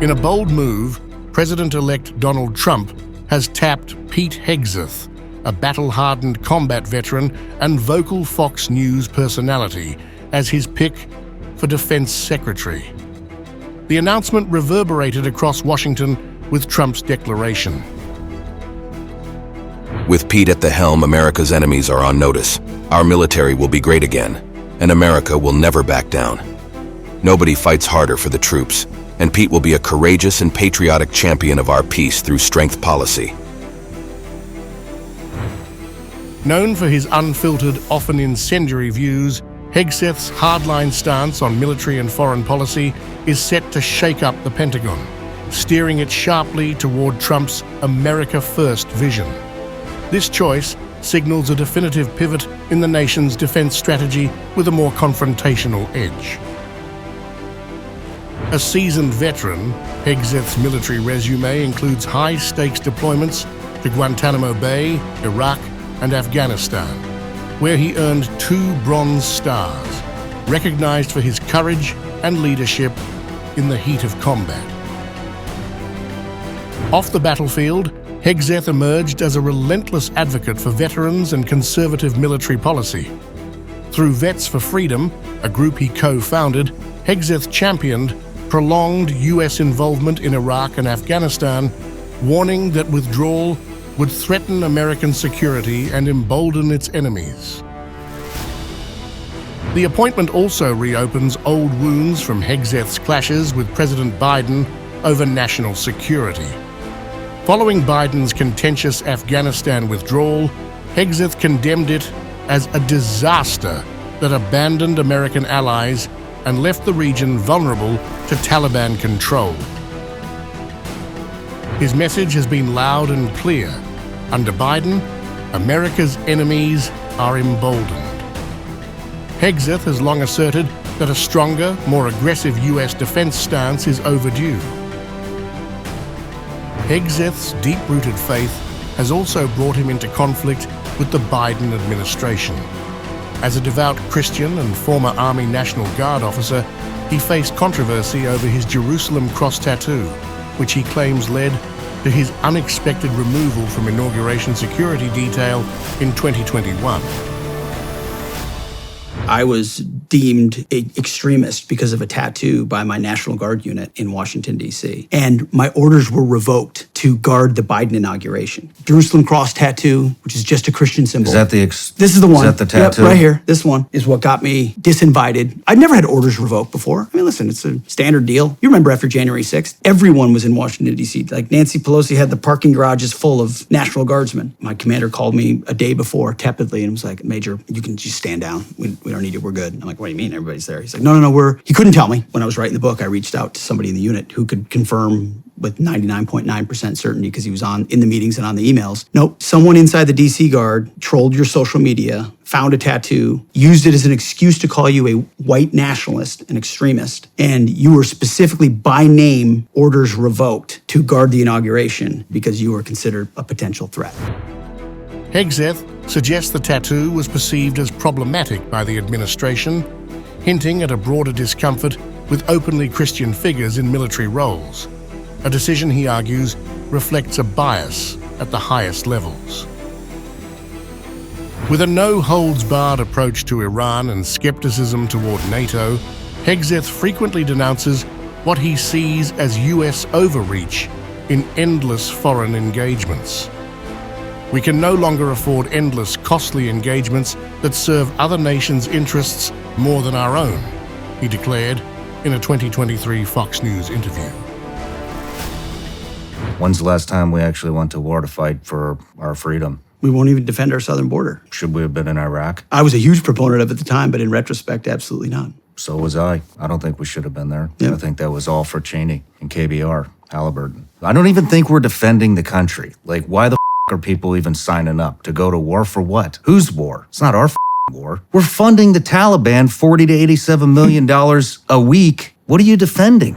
In a bold move, President-elect Donald Trump has tapped Pete Hegseth, a battle-hardened combat veteran and vocal Fox News personality, as his pick for Defense Secretary. The announcement reverberated across Washington with Trump's declaration. With Pete at the helm, America's enemies are on notice. Our military will be great again, and America will never back down. Nobody fights harder for the troops, and Pete will be a courageous and patriotic champion of our peace through strength policy. Known for his unfiltered, often incendiary views, Hegseth's hardline stance on military and foreign policy is set to shake up the Pentagon, steering it sharply toward Trump's America First vision. This choice signals a definitive pivot in the nation's defense strategy with a more confrontational edge. A seasoned veteran, Hegseth's military resume includes high-stakes deployments to Guantanamo Bay, Iraq, and Afghanistan, where he earned 2 Bronze Stars, recognized for his courage and leadership in the heat of combat. Off the battlefield, Hegseth emerged as a relentless advocate for veterans and conservative military policy. Through Vets for Freedom, a group he co-founded, Hegseth championed prolonged U.S. involvement in Iraq and Afghanistan, warning that withdrawal would threaten American security and embolden its enemies. The appointment also reopens old wounds from Hegseth's clashes with President Biden over national security. Following Biden's contentious Afghanistan withdrawal, Hegseth condemned it as a disaster that abandoned American allies and left the region vulnerable to Taliban control. His message has been loud and clear. Under Biden, America's enemies are emboldened. Hegseth has long asserted that a stronger, more aggressive U.S. defense stance is overdue. Hegseth's deep-rooted faith has also brought him into conflict with the Biden administration. As a devout Christian and former Army National Guard officer, he faced controversy over his Jerusalem cross tattoo, which he claims led to his unexpected removal from inauguration security detail in 2021. I was deemed an extremist because of a tattoo by my National Guard unit in Washington, D.C. And my orders were revoked to guard the Biden inauguration. Jerusalem cross tattoo, which is just a Christian symbol. Is that the This is the one. Is that the tattoo? Yep, right here. This one is what got me disinvited. I'd never had orders revoked before. I mean, listen, it's a standard deal. You remember after January 6th, everyone was in Washington, D.C. Like Nancy Pelosi had the parking garages full of National Guardsmen. My commander called me a day before tepidly and was like, Major, you can just stand down. We don't need it. We're good. I'm like, what do you mean? Everybody's there. He's like, no, he couldn't tell me. When I was writing the book, I reached out to somebody in the unit who could confirm with 99.9% certainty because he was in the meetings and on the emails. Nope, someone inside the DC Guard trolled your social media, found a tattoo, used it as an excuse to call you a white nationalist, an extremist, and you were specifically by name orders revoked to guard the inauguration because you were considered a potential threat. Hegseth suggests the tattoo was perceived as problematic by the administration, hinting at a broader discomfort with openly Christian figures in military roles. A decision, he argues, reflects a bias at the highest levels. With a no-holds-barred approach to Iran and skepticism toward NATO, Hegseth frequently denounces what he sees as U.S. overreach in endless foreign engagements. We can no longer afford endless, costly engagements that serve other nations' interests more than our own, he declared in a 2023 Fox News interview. When's the last time we actually went to war to fight for our freedom? We won't even defend our southern border. Should we have been in Iraq? I was a huge proponent of it at the time, but in retrospect, absolutely not. So was I. I don't think we should have been there. Yep. I think that was all for Cheney and KBR, Halliburton. I don't even think we're defending the country. Like, why the are people even signing up to go to war for what? Whose war? It's not our war. We're funding the Taliban $40 to $87 million a week. What are you defending?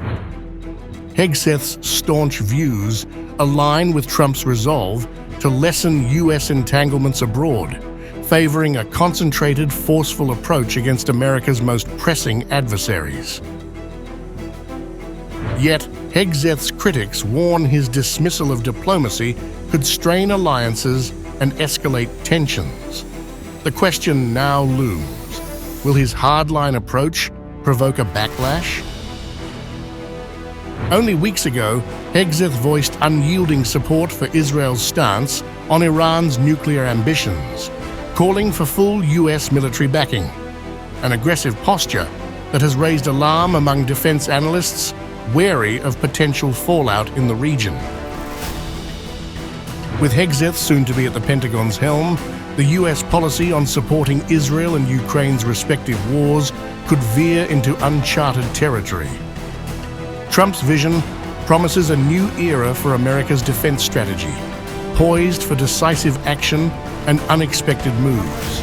Hegseth's staunch views align with Trump's resolve to lessen U.S. entanglements abroad, favoring a concentrated, forceful approach against America's most pressing adversaries. Yet, Hegseth's critics warn his dismissal of diplomacy could strain alliances and escalate tensions. The question now looms: will his hardline approach provoke a backlash? Only weeks ago, Hegseth voiced unyielding support for Israel's stance on Iran's nuclear ambitions, calling for full US military backing, an aggressive posture that has raised alarm among defense analysts wary of potential fallout in the region. With Hegseth soon to be at the Pentagon's helm, the US policy on supporting Israel and Ukraine's respective wars could veer into uncharted territory. Trump's vision promises a new era for America's defense strategy, poised for decisive action and unexpected moves.